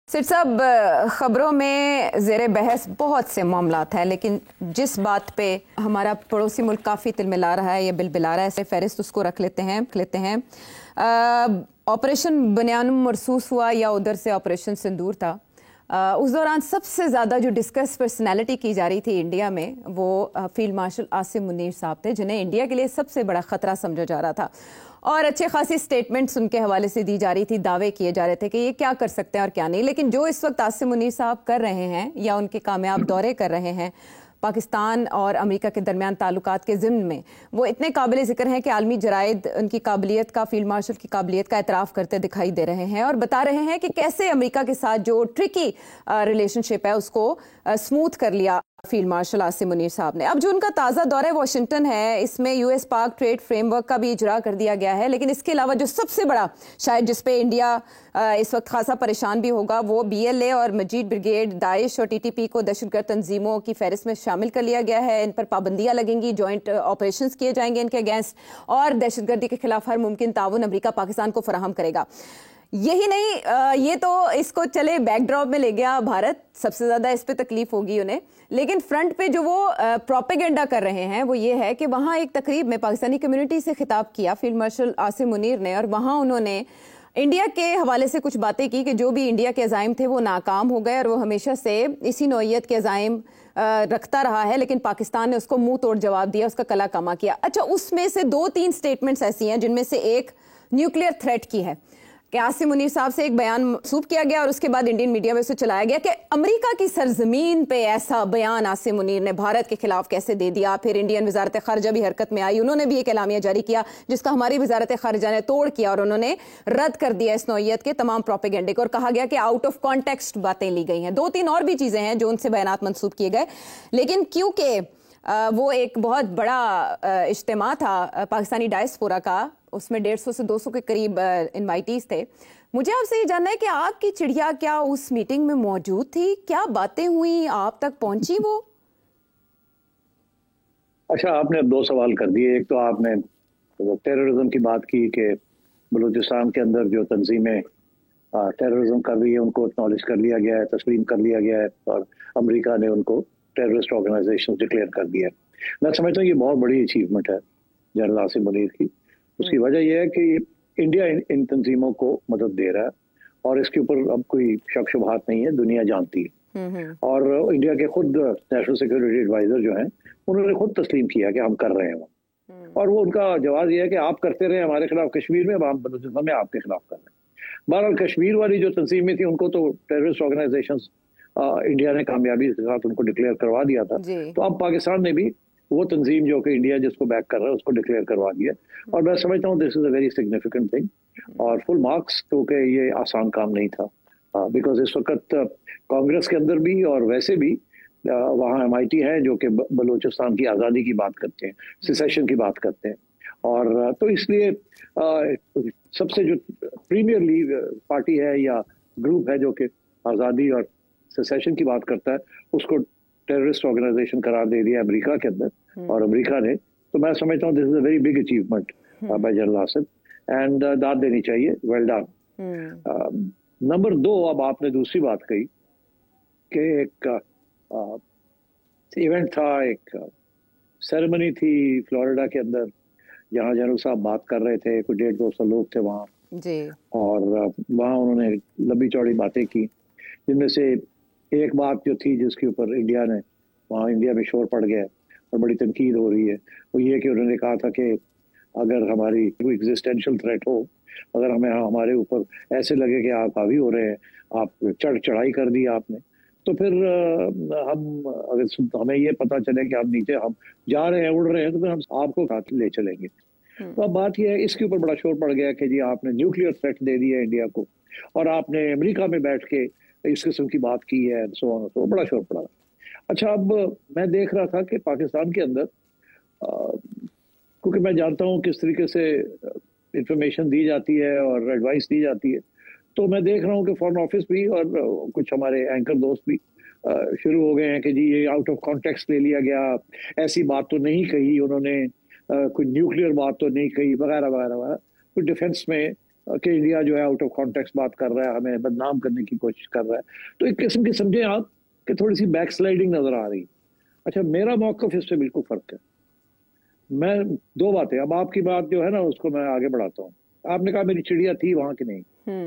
सिर साहब, खबरों में ज़ेरे बहस बहुत से मामलात हैं, लेकिन जिस बात पे हमारा पड़ोसी मुल्क काफ़ी तिलमिला रहा है या बिलबिला रहा है, ऐसे फहरिस्त उसको रख लेते हैं। ऑपरेशन बनियान मरसूस हुआ या उधर से ऑपरेशन सिंदूर था। उस दौरान सबसे ज़्यादा जो डिस्कस पर्सनैलिटी की जा रही थी इंडिया में, वो फील्ड मार्शल आसिम मुनीर साहब थे, जिन्हें इंडिया के लिए सबसे बड़ा ख़तरा समझा जा रहा था और अच्छे खासी स्टेटमेंट्स उनके हवाले से दी जा रही थी। दावे किए जा रहे थे कि ये क्या कर सकते हैं और क्या नहीं। लेकिन जो इस वक्त आसिम मुनीर साहब कर रहे हैं या उनके कामयाब दौरे कर रहे हैं पाकिस्तान और अमेरिका के दरमियान ताल्लुकात के ज़िम्न में, वो इतने काबिल ज़िक्र हैं कि आलमी जराइद उनकी काबिलियत का, फील्ड मार्शल की काबिलियत का एतराफ़ करते दिखाई दे रहे हैं और बता रहे हैं कि कैसे अमेरिका के साथ जो ट्रिकी रिलेशनशिप है उसको स्मूथ कर लिया फील्ड मार्शल आसिम मुनीर साहब ने। अब जो उनका ताज़ा दौरा वाशिंगटन है, इसमें यूएस पाक ट्रेड फ्रेमवर्क का भी इजरा कर दिया गया है। लेकिन इसके अलावा जो सबसे बड़ा शायद जिस पे इंडिया इस वक्त खासा परेशान भी होगा, वो BLA और मजीद ब्रिगेड, दाइश और TTP को दहशतगर्द तंजीमों की फहरिस्त में शामिल कर लिया गया है। इन पर पाबंदियां लगेंगी, जॉइंट ऑपरेशंस किए जाएंगे इनके अगेंस्ट और दहशतगर्दी के खिलाफ हर मुमकिन ताउन अमेरिका पाकिस्तान को फराहम करेगा। यही नहीं, ये तो इसको चले बैकड्रॉप में ले गया भारत, सबसे ज्यादा इस पे तकलीफ होगी उन्हें। लेकिन फ्रंट पे जो वो प्रोपेगेंडा कर रहे हैं वो ये है कि वहां एक तकरीब में पाकिस्तानी कम्युनिटी से खिताब किया फील्ड मार्शल आसिम मुनीर ने, और वहां उन्होंने इंडिया के हवाले से कुछ बातें की कि जो भी इंडिया के अज़ाइम थे वो नाकाम हो गए और वो हमेशा से इसी नौइयत के अज़ाइम रखता रहा है, लेकिन पाकिस्तान ने उसको मुंह तोड़ जवाब दिया, उसका कला कमा किया। अच्छा, उसमें से 2-3 स्टेटमेंट्स ऐसी हैं जिनमें से एक न्यूक्लियर थ्रेट की है कि आसिम मुनीर साहब से एक बयान मंसूब किया गया और उसके बाद इंडियन मीडिया में उसे चलाया गया कि अमेरिका की सरजमीन पे ऐसा बयान आसिम मुनीर ने भारत के खिलाफ कैसे दे दिया। फिर इंडियन वजारत खारजा भी हरकत में आई, उन्होंने भी एक एलामिया जारी किया जिसका हमारी वजारत खारजा ने तोड़ किया और उन्होंने रद्द कर दिया इस नौइयत के तमाम प्रोपेगेंडे को और कहा गया कि आउट ऑफ कॉन्टेक्स्ट बातें ली गई हैं। 2-3 और भी चीजें हैं जो उनसे बयानात मंसूब किए गए, लेकिन क्योंकि वो एक बहुत बड़ा इज्तिमा था पाकिस्तानी डायस्पोरा का, उसमें 150 से 200 के करीब इनवाइटीज थे। मुझे आपसे ये जानना है कि आपकी चिड़िया क्या उस मीटिंग में मौजूद थी? क्या बातें हुई, आप तक पहुंची वो? अच्छा, आपने 2 सवाल कर दिए। एक तो आपने टेररिज्म की बात की कि बलूचिस्तान के अंदर जो तंजीमें टेररिज्म कर रही है उनको एक्नॉलेज कर लिया गया है, तस्लीम कर लिया गया है और अमेरिका ने उनको टेररिस्ट ऑर्गेनाइजेशन डिक्लेयर कर दिया है। मैं समझता हूँ ये बहुत बड़ी अचीवमेंट है जनरल आसिम मुनीर की। उसकी वजह यह है कि इंडिया इन तंजीमों को मदद दे रहा है और इसके ऊपर अब कोई शक शुबहात नहीं है, दुनिया जानती है। और इंडिया के खुद नेशनल सिक्योरिटी एडवाइजर जो हैं उन्होंने खुद तस्लीम किया कि हम कर रहे हैं और वो उनका जवाब यह है कि आप करते रहे हमारे खिलाफ कश्मीर में, अब हम बलूचिस्तान में आपके खिलाफ कर रहे हैं। बहरहाल कश्मीर वाली जो तंजीमें थी उनको तो टेररिस्ट ऑर्गेनाइजेशन इंडिया ने कामयाबी के साथ उनको डिक्लेयर करवा दिया था, तो अब पाकिस्तान ने भी वो तंजीम जो कि इंडिया जिसको बैक कर रहा है उसको डिक्लेयर करवा दिया और मैं समझता हूँ this is a very significant thing और फुल मार्क्स, क्योंकि ये आसान काम नहीं था। बिकॉज इस वक्त कांग्रेस के अंदर भी और वैसे भी वहाँ MIT है जो कि बलूचिस्तान की आज़ादी की बात करते हैं, सिसेशन की बात करते हैं और तो इसलिए सबसे जो प्रीमियर लीग पार्टी है या ग्रुप है जो कि आज़ादी और सिसेशन की बात करता है उसको टेररिस्ट ऑर्गेनाइजेशन करार दे दिया अमेरिका के अंदर और अमेरिका ने, तो मैं समझता हूँ this is a very big achievement bye general Asim and दाद देनी चाहिए, वेल डन। नंबर 2, अब आपने दूसरी बात कही कि एक इवेंट था, एक सेरेमनी थी फ्लोरिडा के अंदर जहाँ जनरल साहब बात कर रहे थे, कुछ 150-200 लोग थे वहाँ जी। और वहाँ उन्होंने लंबी चौड़ी बातें की, जिनमें से एक बात जो थी जिसके ऊपर इंडिया में शोर पड़ गया और बड़ी तनकीद हो रही है, वो ये कि उन्होंने कहा था कि अगर हमारी कोई एग्जिस्टेंशियल थ्रेट हो, अगर हमारे ऊपर ऐसे लगे कि आप हावी हो रहे हैं, आप चढ़ाई कर दी आपने, तो फिर अगर हमें ये पता चले कि हम नीचे हम जा रहे हैं, उड़ रहे हैं, तो फिर हम आपको साथ ले चलेंगे। तो अब बात यह है, इसके ऊपर बड़ा शोर पड़ गया कि जी आपने न्यूक्लियर थ्रेट दे दिया इंडिया को और आपने अमेरिका में बैठ के इस किस्म की बात की है, तो बड़ा शोर पड़ा। अच्छा, अब मैं देख रहा था कि पाकिस्तान के अंदर क्योंकि मैं जानता हूँ किस तरीके से इंफॉर्मेशन दी जाती है और एडवाइस दी जाती है, तो मैं देख रहा हूँ कि फॉरेन ऑफिस भी और कुछ हमारे एंकर दोस्त भी शुरू हो गए हैं कि जी ये आउट ऑफ कॉन्टेक्स्ट ले लिया गया, ऐसी बात तो नहीं कही उन्होंने, कोई न्यूक्लियर बात तो नहीं कही, वगैरह वगैरह वगैरह। कुछ डिफेंस में कि इंडिया जो है आउट ऑफ कॉन्टेक्स्ट बात कर रहा है, हमें बदनाम करने की कोशिश कर रहा है। तो एक किस्म की समझे आप कि थोड़ी सी बैक स्लाइडिंग नजर आ रही। अच्छा, मेरा मौकफ इससे बिल्कुल फर्क है। मैं दो बातें, अब आपकी बात जो है ना उसको मैं आगे बढ़ाता हूँ। आपने कहा मेरी चिड़िया थी वहां की नहीं,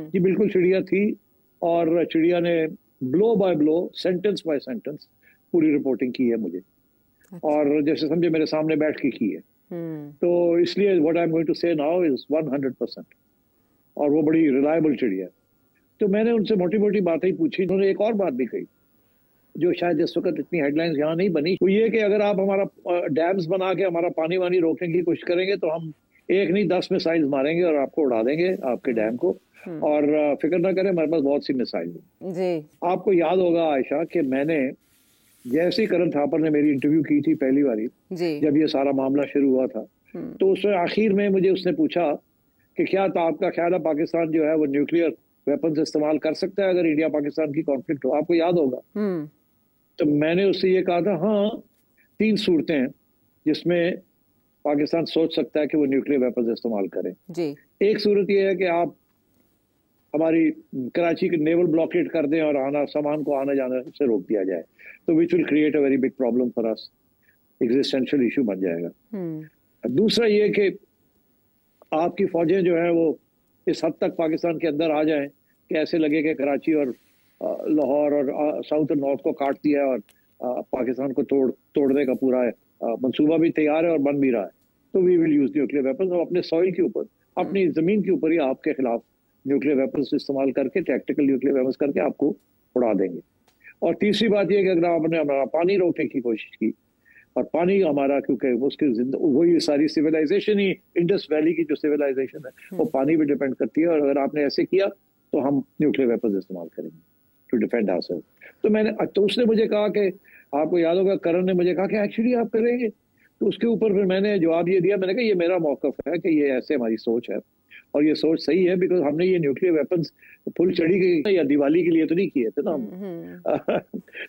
जी बिल्कुल चिड़िया थी, और चिड़िया ने blow by blow, sentence by sentence पूरी रिपोर्टिंग की है मुझे, और जैसे समझे मेरे सामने बैठ के की है। तो इसलिए what I am going to say now is 100%, और वो बड़ी रिलायबल चिड़िया है। तो मैंने उनसे मोटी मोटी बातें ही पूछी। उन्होंने एक और बात भी कही जो शायद इस वक्त इतनी हेडलाइंस यहाँ नहीं बनी, वो ये कि अगर आप हमारा डैम्स बना के हमारा पानी वानी रोकने की कोशिश करेंगे तो हम एक नहीं 10 मिसाइल मारेंगे और आपको उड़ा देंगे, आपके डैम को, और फिक्र ना करें हमारे पास बहुत सी मिसाइल जी। आपको याद होगा आयशा कि मैंने जैसे ही करण थापर ने मेरी इंटरव्यू की थी पहली बारी, जब ये सारा मामला शुरू हुआ था, तो उसमें आखिर में मुझे उसने पूछा कि क्या आपका ख्याल है पाकिस्तान जो है वो न्यूक्लियर वेपन्स इस्तेमाल कर सकता है अगर इंडिया पाकिस्तान की कॉन्फ्लिक्ट हो? आपको याद होगा। तो मैंने उससे ये कहा था, हाँ 3 सूरतें हैं जिसमें पाकिस्तान सोच सकता है कि वो न्यूक्लियर वेपन्स इस्तेमाल करें जी। एक सूरत ये है कि आप हमारी कराची के नेवल ब्लॉकेट कर दें और सामान को आना जाने से रोक दिया जाए, तो which will create a very big problem for us, existential issue बन जाएगा। दूसरा ये कि आपकी फौजें जो है वो इस हद तक पाकिस्तान के अंदर आ जाएं कि ऐसे लगे कि कराची और लाहौर और साउथ और नॉर्थ को काट दिया और पाकिस्तान को तोड़ने का पूरा मंसूबा भी तैयार है और बन भी रहा है, तो we will use nuclear weapons. और अपने सॉइल के ऊपर, अपनी जमीन के ऊपर ही आपके खिलाफ न्यूक्लियर वेपन्स इस्तेमाल करके, टैक्टिकल न्यूक्लियर वेपन्स करके आपको उड़ा देंगे। और तीसरी बात यह कि अगर आपने हमारा पानी रोकने की कोशिश की, और पानी हमारा क्योंकि उसकी वही सारी सिविलाइजेशन ही, इंडस वैली की जो सिविलाइजेशन है वो पानी पे डिपेंड करती है, और अगर आपने ऐसे किया तो हम न्यूक्लियर वेपन्स इस्तेमाल करेंगे टू डिफेंड आवरसेल्फ। तो उसने मुझे कहा कि आपको याद होगा करण ने मुझे कहा कि एक्चुअली आप करेंगे, तो उसके ऊपर फिर मैंने जवाब ये दिया, मैंने कहा ये मेरा मौकफ है कि ये ऐसे हमारी सोच है और ये सोच सही है, बिकॉज हमने ये न्यूक्लियर वेपन्स फुलझड़ी के या दिवाली के लिए तो नहीं किए थे ना हम।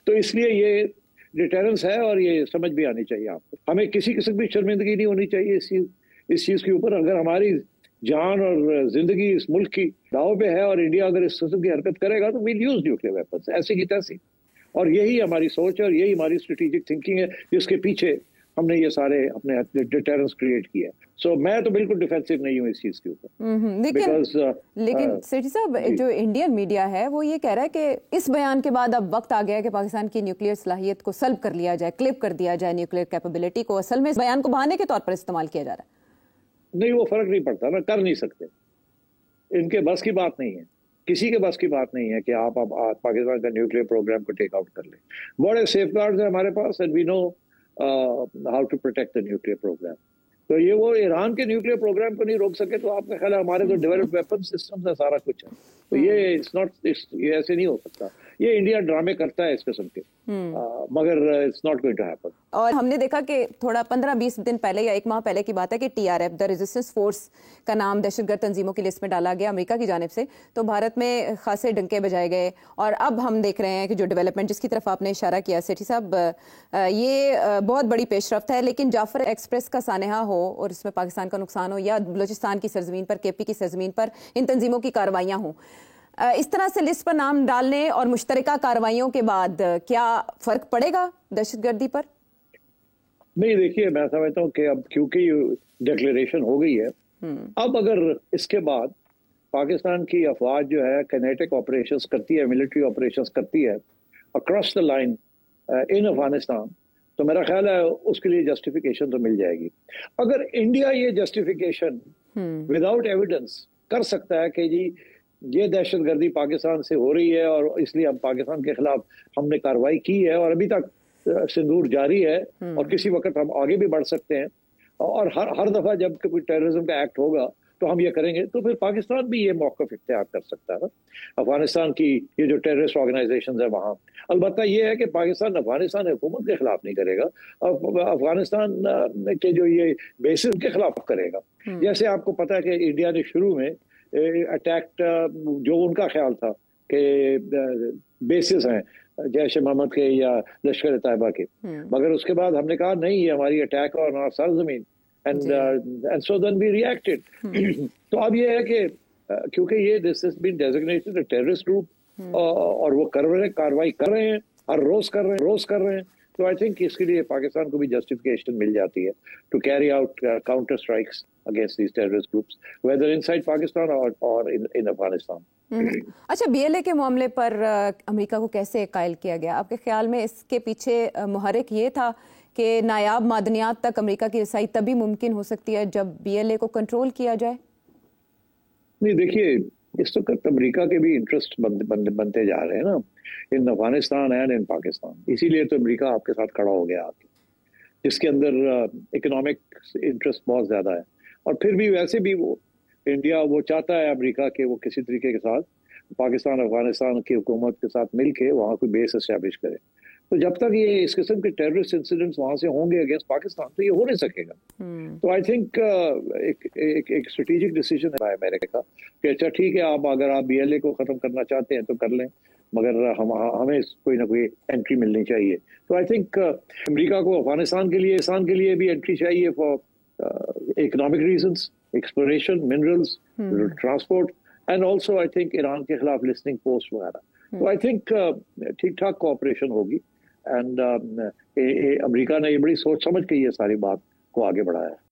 तो इसलिए ये डिटेरेंस है और ये समझ भी आनी चाहिए आपको। हमें किसी किस्म की शर्मिंदगी नहीं होनी चाहिए इस चीज के ऊपर। अगर हमारी जान और जिंदगी इस मुल्क की दाव पे है और इंडिया अगर इस किस्म की हरकत करेगा तो वील यूज न्यूक्लियर वेपन्स ऐसी की तैसी। और यही हमारी सोच है और यही हमारी स्ट्रेटेजिक थिंकिंग है जिसके पीछे हमने ये सारे अपने डिटेरेंस क्रिएट किया। सो मैं तो बिल्कुल डिफेंसिव नहीं हूँ इस चीज के ऊपर। लेकिन सेठी साहब, जो इंडियन मीडिया है वो ये कह रहा है कि इस बयान के बाद अब वक्त आ गया है कि पाकिस्तान की न्यूक्लियर सलाहियत को सल्ब कर लिया जाए, क्लिप कर दिया जाए न्यूक्लियर कैपेबिलिटी को। असल में इस बयान को बहाने के तौर पर इस्तेमाल किया जा रहा है। नहीं, वो फर्क नहीं पड़ता ना, कर नहीं सकते, इनके बस की बात नहीं है, किसी के बस की बात नहीं है कि आप पाकिस्तान का न्यूक्लियर प्रोग्राम को टेक आउट कर लें। बड़े सेफगार्ड्स हैं हमारे पास and we know how to protect the nuclear programme. तो ये वो ईरान के न्यूक्लियर प्रोग्राम को नहीं रोक सके तो आपका ख्याल है हमारे तो डेवलप्ड वेपन सिस्टम्स है, सारा कुछ है, तो ये ये ऐसे नहीं हो सकता। ये इंडिया ड्रामे करता है इस किस्म के, मगर it's not going to happen. और हमने देखा कि थोड़ा 15-20 दिन पहले या 1 माह पहले की बात है कि TRF द रेजिस्टेंस फोर्स का नाम दहशतगर्द तंजीमों की लिस्ट में डाला गया अमेरिका की जानिब से, तो भारत में खासे डंके बजाए गए। और अब हम देख रहे हैं कि जो डेवलपमेंट जिसकी तरफ आपने इशारा किया सेठी साहब, ये बहुत बड़ी पेशरफ्त है, लेकिन जाफर एक्सप्रेस का सानहा हो और इसमें पाकिस्तान का नुकसान हो या बलूचिस्तान की सरजमीन पर, KP की सरजमीन पर इन तंजीमों की कार्रवाइयाँ हों, इस तरह से लिस्ट पर नाम डालने और मुश्तरका कार्रवाइयों के बाद क्या फर्क पड़ेगा दहशतगर्दी पर? नहीं, देखिए मैं समझता हूँ कि अब क्योंकि डिक्लेरेशन हो गई है, अब अगर इसके बाद पाकिस्तान की अफवाज जो है किनेटिक ऑपरेशंस करती है, मिलिट्री ऑपरेशंस करती है across the line in Afghanistan, तो मेरा ख्याल है उसके लिए जस्टिफिकेशन तो मिल जाएगी। अगर इंडिया ये जस्टिफिकेशन विदाउट एविडेंस कर सकता है कि जी ये दहशतगर्दी पाकिस्तान से हो रही है और इसलिए हम पाकिस्तान के खिलाफ हमने कार्रवाई की है और अभी तक सिंदूर जारी है और किसी वक्त हम आगे भी बढ़ सकते हैं, और हर दफा जब कोई टेररिज्म का एक्ट होगा तो हम ये करेंगे, तो फिर पाकिस्तान भी ये मौक़िफ़ इख्तियार कर सकता है ना अफगानिस्तान की ये जो टेररिस्ट ऑर्गेनाइजेशन है वहाँ। अलबत्ता ये है कि पाकिस्तान अफगानिस्तान हुकूमत के खिलाफ नहीं करेगा, अफगानिस्तान के जो ये बेसिस के खिलाफ करेगा। जैसे आपको पता है कि इंडिया ने शुरू में अटैक जो उनका ख्याल था कि बेसिस हैं जैश मोहम्मद के या लश्कर तैयबा के, मगर उसके बाद हमने कहा नहीं, ये हमारी अटैक और सरजमीन, and so then we reacted. तो अब ये है कि क्योंकि ये this has been designated a terrorist group और वो कर रहे हैं, कार्रवाई कर रहे हैं, हर रोज कर रहे हैं। तो आई थिंक इसके लिए पाकिस्तान को भी जस्टिफिकेशन मिल जाती है to carry out counter strikes against these terrorist groups whether inside Pakistan और इन अफगानिस्तान। अच्छा, बीएलए के मामले पर अमेरिका को कैसे कायल किया गया? आपके ख्याल में इसके पीछे मुहर्रिक ये था कि नायाब मादनियात तक अमेरिका की रसाई तभी मुमकिन हो सकती है जब बीएलए को कंट्रोल किया जाए? नहीं, देखिए, इस वक्त अमेरिका के भी इंटरेस्ट बनते जा रहे हैं ना इन अफगानिस्तान एंड इन पाकिस्तान। इसीलिए तो अमेरिका आपके साथ खड़ा हो गया आके, जिसके अंदर इकोनॉमिक इंटरेस्ट बहुत ज्यादा है। और फिर भी वैसे भी वो इंडिया वो चाहता है अमेरिका के वो किसी तरीके के साथ पाकिस्तान अफगानिस्तान की हुकूमत के साथ मिलके वहाँ कोई बेस एस्टेब्लिश करे। तो जब तक ये इस किस्म के टेररिस्ट इंसिडेंट्स वहां से होंगे अगेंस्ट पाकिस्तान तो ये हो नहीं सकेगा। तो आई थिंक एक स्ट्रेटेजिक डिसीजन है अमेरिका का कि अच्छा ठीक है, आप अगर आप बीएलए को खत्म करना चाहते हैं तो कर लें, मगर हमें कोई ना कोई एंट्री मिलनी चाहिए। तो आई थिंक अमेरिका को अफगानिस्तान के लिए भी एंट्री चाहिए for economic reasons, exploration, minerals, transport and also I think Iran के खिलाफ लिस्निंग पोस्ट वगैरह। तो आई थिंक ठीक ठाक कोऑपरेशन होगी एंड अमेरिका ने ये बड़ी सोच समझ के ये सारी बात को आगे बढ़ाया है।